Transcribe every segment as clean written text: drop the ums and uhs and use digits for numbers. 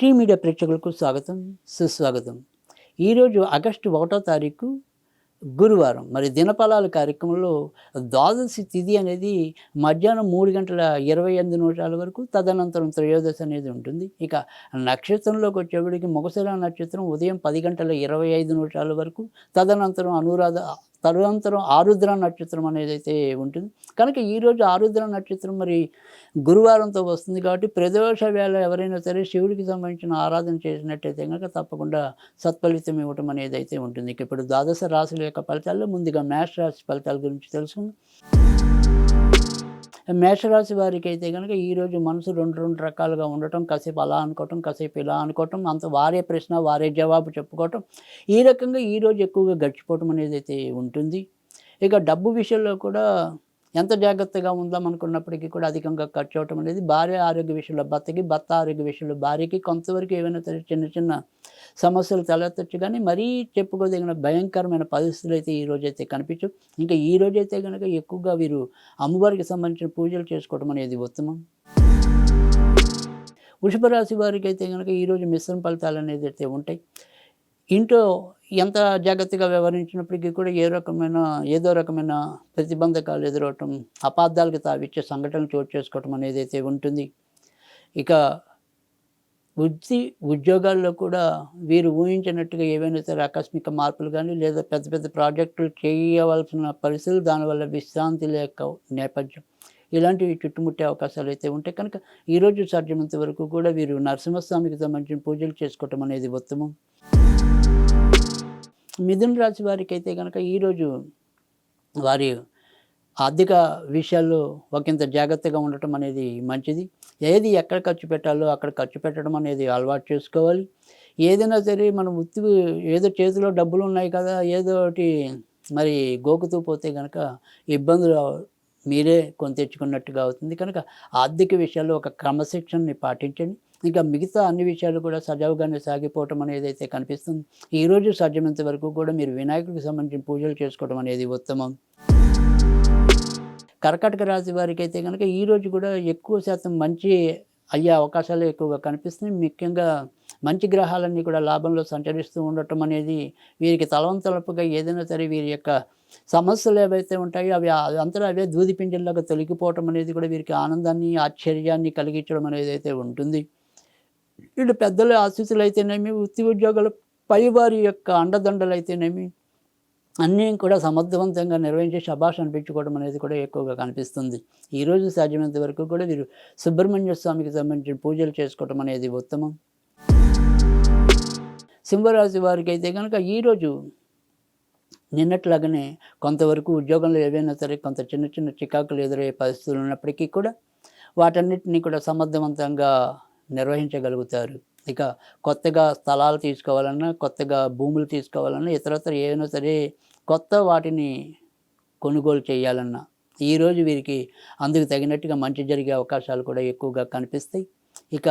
Tea media ప్రేక్షకులకు స్వాగతం, సుస్వాగతం. ఈరోజు ఆగస్టు 1వ తారీఖు గురువారం. మరి దినఫలాల కార్యక్రమంలో ద్వాదశి తిథి అనేది మధ్యాహ్నం 3:28 వరకు, తదనంతరం త్రయోదశి అనేది ఉంటుంది. ఇక నక్షత్రంలోకి వచ్చేప్పటికి మృగశిర నక్షత్రం ఉదయం 10:25 వరకు, తదనంతరం ఆరుద్ర నక్షత్రం అనేదైతే ఉంటుంది. కనుక ఈరోజు ఆరుద్ర నక్షత్రం మరి గురువారంతో వస్తుంది కాబట్టి ప్రదోష వేళ ఎవరైనా సరే శివుడికి సంబంధించిన ఆరాధన చేసినట్టయితే కనుక తప్పకుండా సత్ఫలితం ఇవ్వటం అనేది అయితే ఉంటుంది. ఇక ఇప్పుడు ద్వాదశ రాశుల యొక్క ఫలితాల్లో ముందుగా మేష రాశి ఫలితాల గురించి తెలుసుకుందాం. మేషరాశి వారికి అయితే కనుక ఈరోజు మనసు రెండు రకాలుగా ఉండటం, కాసేపు అలా అనుకోవటం, కాసేపు ఇలా అనుకోవటం, అంత వారే ప్రశ్న వారే జవాబు చెప్పుకోవటం, ఈ రకంగా ఈరోజు ఎక్కువగా గడిచిపోవటం అనేది అయితే ఉంటుంది. ఇక డబ్బు విషయంలో కూడా ఎంత జాగ్రత్తగా ఉందాం అనుకున్నప్పటికీ కూడా అధికంగా ఖర్చు అవటం అనేది, భార్య ఆరోగ్య విషయంలో భర్తకి, భర్త ఆరోగ్య విషయంలో భార్యకి కొంతవరకు ఏవైనా సరే చిన్న చిన్న సమస్యలు తలెత్తచ్చు. కానీ మరీ చెప్పుకోదగిన భయంకరమైన పరిస్థితులు అయితే ఈరోజైతే కనిపించవు. ఇంకా ఈరోజైతే కనుక ఎక్కువగా వీరు అమ్మవారికి సంబంధించిన పూజలు చేసుకోవడం అనేది ఉత్తమం. వృషభ రాశి వారికి అయితే కనుక ఈరోజు మిశ్రమ ఫలితాలు అనేది అయితే ఉంటాయి. ఇంట్లో ఎంత జాగ్రత్తగా వ్యవహరించినప్పటికీ కూడా ఏదో రకమైన ప్రతిబంధకాలు ఎదురవటం, అపార్థాలకు తావిచ్చే సంఘటనలు చోటు చేసుకోవటం అనేది అయితే ఉంటుంది. ఇక ఉద్యోగాల్లో కూడా వీరు ఊహించినట్టుగా ఏవైనా సరే ఆకస్మిక మార్పులు కానీ, లేదా పెద్ద పెద్ద ప్రాజెక్టులు చేయవలసిన పరిస్థితులు, దానివల్ల విశ్రాంతి లేక నేపథ్యం, ఇలాంటివి చుట్టుముట్టే అవకాశాలు అయితే ఉంటాయి. కనుక ఈరోజు సాధ్యమైనంత వరకు కూడా వీరు నరసింహస్వామికి సంబంధించిన పూజలు చేసుకోవటం అనేది ఉత్తమం. మిథున రాశి వారికి అయితే కనుక ఈరోజు వారి ఆర్థిక విషయాల్లో ఒకంత జాగ్రత్తగా ఉండటం అనేది మంచిది. ఏది ఎక్కడ ఖర్చు పెట్టాలో అక్కడ ఖర్చు పెట్టడం అనేది అలవాటు చేసుకోవాలి. ఏదైనా సరే మనం ఏదో చేతిలో డబ్బులు ఉన్నాయి కదా, ఏదో ఒకటి మరి గోకుతూ పోతే కనుక ఇబ్బందులు మీరే కొని తెచ్చుకున్నట్టుగా అవుతుంది. కనుక ఆర్థిక విషయాల్లో ఒక క్రమశిక్షణని పాటించండి. ఇంకా మిగతా అన్ని విషయాలు కూడా సజావుగానే సాగిపోవటం అనేది అయితే కనిపిస్తుంది. ఈరోజు సాధ్యమైనంత వరకు కూడా మీరు వినాయకుడికి సంబంధించిన పూజలు చేసుకోవడం అనేది ఉత్తమం. కర్కాటక రాశి వారికి అయితే కనుక ఈరోజు కూడా ఎక్కువ శాతం మంచి అయ్యే అవకాశాలు ఎక్కువగా కనిపిస్తున్నాయి. ముఖ్యంగా మంచి గ్రహాలన్నీ కూడా లాభంలో సంచరిస్తూ ఉండటం అనేది వీరికి తలవంతలపుగా ఏదైనా సరే వీరి యొక్క సమస్యలు ఏవైతే ఉంటాయో అవి అంతటా అవే దూది పింజల్లాగా తొలగిపోవటం అనేది కూడా వీరికి ఆనందాన్ని, ఆశ్చర్యాన్ని కలిగించడం అనేది అయితే ఉంటుంది. ఇటు పెద్దల ఆశీస్సులు అయితేనేమి, వృత్తి ఉద్యోగాల పైవారి యొక్క అండదండలు అయితేనేమి, అన్నీ కూడా సమర్థవంతంగా నిర్వహించి శభాష్ అనిపించుకోవడం అనేది కూడా ఎక్కువగా కనిపిస్తుంది. ఈరోజు సాధ్యమైనంత వరకు కూడా వీరు సుబ్రహ్మణ్య స్వామికి సంబంధించిన పూజలు చేసుకోవడం అనేది ఉత్తమం. సింహరాశి వారికి అయితే కనుక ఈరోజు నిన్నట్లాగానే కొంతవరకు ఉద్యోగంలో ఏవైనా సరే కొంత చిన్న చిన్న చికాకులు ఎదురయ్యే పరిస్థితులు ఉన్నప్పటికీ కూడా వాటన్నిటినీ కూడా సమర్థవంతంగా నిర్వహించగలుగుతారు. ఇక కొత్తగా స్థలాలు తీసుకోవాలన్నా, కొత్తగా భూములు తీసుకోవాలన్నా, ఇతరత్ర ఏమైనా సరే కొత్త వాటిని కొనుగోలు చేయాలన్నా ఈరోజు వీరికి అందుకు తగినట్టుగా మంచి జరిగే అవకాశాలు కూడా ఎక్కువగా కనిపిస్తాయి. ఇక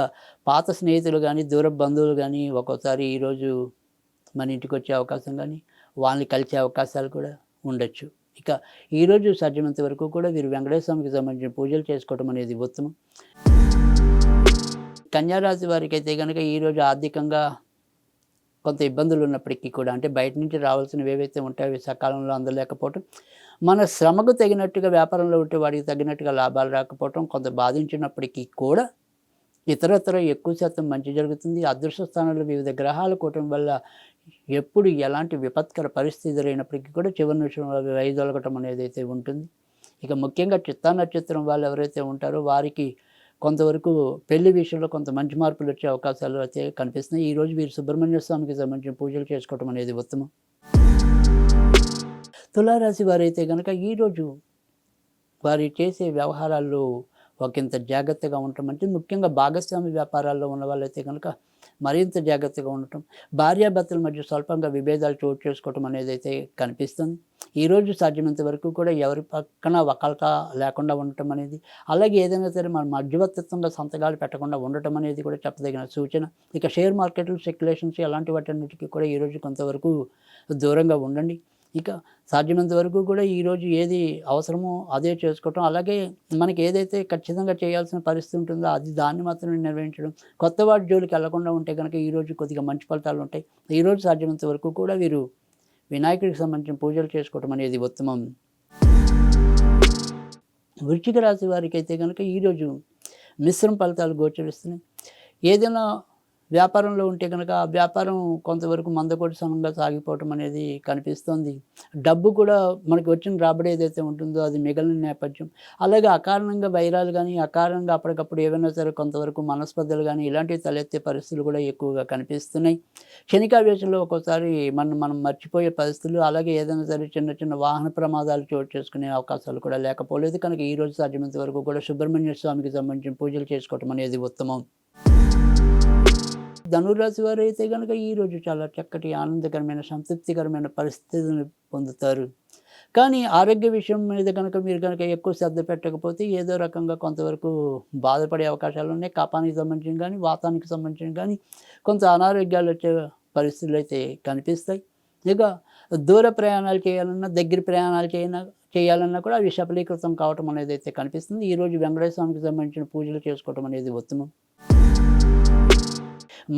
పాత స్నేహితులు కానీ, దూర బంధువులు కానీ ఒక్కోసారి ఈరోజు మన ఇంటికి వచ్చే అవకాశం కానీ, వాళ్ళని కలిసే అవకాశాలు కూడా ఉండొచ్చు. ఇక ఈరోజు సాధ్యమైనంత వరకు కూడా వీరు వెంకటేశ్వర స్వామికి సంబంధించిన పూజలు చేసుకోవడం అనేది ఉత్తమం. కన్యారాశి వారికి అయితే కనుక ఈరోజు ఆర్థికంగా కొంత ఇబ్బందులు ఉన్నప్పటికీ కూడా, అంటే బయట నుంచి రావాల్సినవి ఏవైతే ఉంటాయో అవి సకాలంలో అందలేకపోవటం, మన శ్రమకు తగినట్టుగా వ్యాపారంలో ఉంటే వాడికి తగినట్టుగా లాభాలు రాకపోవటం కొంత బాధించినప్పటికీ కూడా ఇతరత్ర ఎక్కువ శాతం మంచి జరుగుతుంది. అదృష్ట స్థానంలో వివిధ గ్రహాలు కూటమి వల్ల ఎప్పుడు ఎలాంటి విపత్కర పరిస్థితి ఎదురైనప్పటికీ కూడా చివరి నిమిషంలో వైదొలగటం అనేది అయితే ఉంటుంది. ఇక ముఖ్యంగా చిత్తా నక్షత్రం వాళ్ళు ఎవరైతే ఉంటారో వారికి కొంతవరకు పెళ్లి విషయంలో కొంత మంచి మార్పులు వచ్చే అవకాశాలు అయితే కనిపిస్తున్నాయి. ఈరోజు వీరు సుబ్రహ్మణ్య స్వామికి సంబంధించిన పూజలు చేసుకోవడం అనేది ఉత్తమం. తులారాశి వారైతే కనుక ఈరోజు వారు చేసే వ్యవహారాల్లో ఒకంత జాగ్రత్తగా ఉండటం, అంటే ముఖ్యంగా భాగస్వామి వ్యాపారాల్లో ఉన్న వాళ్ళైతే కనుక మరింత జాగ్రత్తగా ఉండటం, భార్యాభర్తల మధ్య స్వల్పంగా విభేదాలు చోటు చేసుకోవటం అనేది అయితే కనిపిస్తుంది. ఈరోజు సాధ్యమైనంత వరకు కూడా ఎవరి పక్కన వకాల్తా లేకుండా ఉండటం అనేది, అలాగే ఏదైనా సరే మన మధ్యవర్తిత్వంగా సంతకాలు పెట్టకుండా ఉండటం అనేది కూడా చెప్పదగిన సూచన. ఇక షేర్ మార్కెట్లు, స్పెక్యులేషన్స్ అలాంటి వాటన్నిటికీ కూడా ఈరోజు కొంతవరకు దూరంగా ఉండండి. ఇక సాధ్యమైనంత వరకు కూడా ఈరోజు ఏది అవసరమో అదే చేసుకోవటం. అలాగే మనకి ఏదైతే ఖచ్చితంగా చేయాల్సిన పరిస్థితి ఉంటుందో దాన్ని మాత్రమే నిర్వహించడం. కొత్త వాటి జోలికి వెళ్ళకుండా ఉంటే గనక ఈరోజు కొద్దిగా మంచి ఫలితాలుంటాయి. ఈరోజు సాధ్యమైనంత వరకు కూడా వీరు వినాయకుడికి సంబంధించిన పూజలు చేసుకోవటం అనేది ఉత్తమం. వృశ్చిక రాశి వారికైతే గనక ఈరోజు మిశ్రమ ఫలితాలు గోచరిస్తున్నాయి. ఏదైనా వ్యాపారంలో ఉంటే కనుక ఆ వ్యాపారం కొంతవరకు మందకొడిసనంగా సాగిపోవటం అనేది కనిపిస్తోంది. డబ్బు కూడా మనకి వచ్చిన రాబడి ఏదైతే ఉంటుందో అది మిగిలిన నేపథ్యం. అలాగే అకారణంగా వైరాలు గానీ, అకారణంగా అప్పటికప్పుడు ఏవైనా సరే కొంతవరకు మనస్పర్ధలు గానీ, ఇలాంటివి తలెత్తే పరిస్థితులు కూడా ఎక్కువగా కనిపిస్తున్నాయి. క్షణికావేశంలో ఒక్కోసారి మనం మర్చిపోయే పరిస్థితులు, అలాగే ఏదైనా సరే చిన్న చిన్న వాహన ప్రమాదాలు చోటు చేసుకునే అవకాశాలు కూడా లేకపోలేదు. కనుక ఈరోజు సాధ్యమైనంత వరకు కూడా సుబ్రహ్మణ్య స్వామికి సంబంధించిన పూజలు చేసుకోవటం అనేది ఉత్తమం. ధనురాశి వారైతే గనక ఈరోజు చాలా చక్కటి ఆనందకరమైన, సంతృప్తికరమైన పరిస్థితులను పొందుతారు. కానీ ఆరోగ్య విషయం మీద కనుక మీరు కనుక ఎక్కువ శ్రద్ధ పెట్టకపోతే ఏదో రకంగా కొంతవరకు బాధపడే అవకాశాలున్నాయి. కఫానికి సంబంధించినవి గానీ, వాతానికి సంబంధించినవి గానీ, కొంత అనారోగ్యాలు వచ్చే పరిస్థితులైతే కనిపిస్తాయి. ఇక దూర ప్రయాణాలు చేయాలన్నా, దగ్గర ప్రయాణాలు చేయాలన్నా కూడా అవి సఫలీకృతం కావటం అనేదైతే కనిపిస్తుంది. ఈరోజు వెంకటేశ్వర స్వామికి సంబంధించిన పూజలు చేసుకోవటం అనేది ఉత్తమం.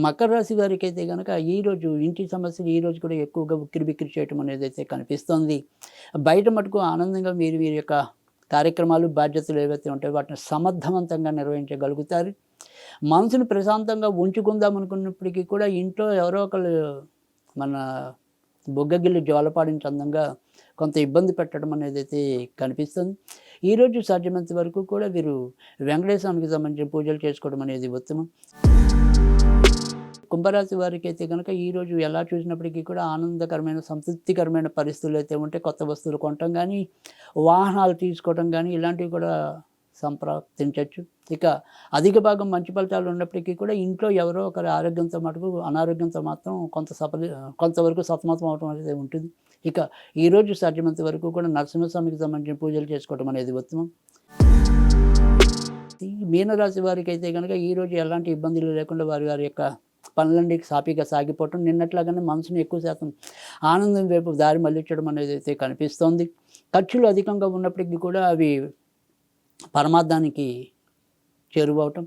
మకర రాశి వారికైతే గనక ఈరోజు ఇంటి సమస్యలు ఈరోజు కూడా ఎక్కువగా ఉక్కిరిబిక్కిరి చేయటం అనేదైతే కనిపిస్తోంది. బయట మటుకు ఆనందంగా మీరు వీరి యొక్క కార్యక్రమాలు, బాధ్యతలు ఏవైతే ఉంటాయో వాటిని సమర్థవంతంగా నిర్వహించగలుగుతారు. మనసును ప్రశాంతంగా ఉంచుకుందాం అనుకున్నప్పటికీ కూడా ఇంట్లో ఎవరో ఒకళ్ళు మన బుగ్గగిల్లి జోలపాడించి అందంగా కొంత ఇబ్బంది పెట్టడం అనేదైతే కనిపిస్తుంది. ఈరోజు సాధ్యమైనంత వరకు కూడా వీరు వెంకటేశ్వర స్వామికి సంబంధించిన పూజలు చేసుకోవడం అనేది ఉత్తమం. కుంభరాశి వారికైతే కనుక ఈరోజు ఎలా చూసినప్పటికీ కూడా ఆనందకరమైన, సంతృప్తికరమైన పరిస్థితులు అయితే ఉంటే కొత్త వస్తువులు కొనటం కానీ, వాహనాలు తీసుకోవటం కానీ ఇలాంటివి కూడా సంప్రాప్తించవచ్చు. ఇక అధిక భాగం మంచి ఫలితాలు ఉన్నప్పటికీ కూడా ఇంట్లో ఎవరో ఒకరి ఆరోగ్యంతో మటుకు అనారోగ్యంతో మాత్రం కొంతవరకు సతమతం అవడం అనేది ఉంటుంది. ఇక ఈరోజు సాధ్యమైనంత వరకు కూడా నరసింహస్వామికి సంబంధించిన పూజలు చేసుకోవడం అనేది ఉత్తమం. ఈ మీనరాశి వారికైతే కనుక ఈరోజు ఎలాంటి ఇబ్బందులు లేకుండా వారి యొక్క పనులన్నీ సాఫీగా సాగిపోవటం, నిన్నట్లాగానే మనసుని ఎక్కువ శాతం ఆనందం వైపు దారి మళ్లించడం అనేది అయితే కనిపిస్తోంది. ఖర్చులు అధికంగా ఉన్నప్పటికీ కూడా అవి పరమార్థానికి చేరువవటం,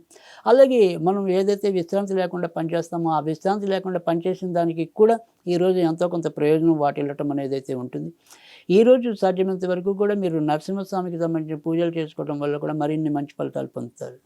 అలాగే మనం ఏదైతే విశ్రాంతి లేకుండా పనిచేస్తామో ఆ విశ్రాంతి లేకుండా పనిచేసిన దానికి కూడా ఈరోజు ఎంతో కొంత ప్రయోజనం వాటిల్లటం అనేది అయితే ఉంటుంది. ఈరోజు సాధ్యమైనంత వరకు కూడా మీరు నరసింహస్వామికి సంబంధించిన పూజలు చేసుకోవడం వల్ల కూడా మరిన్ని మంచి ఫలితాలు పొందుతారు.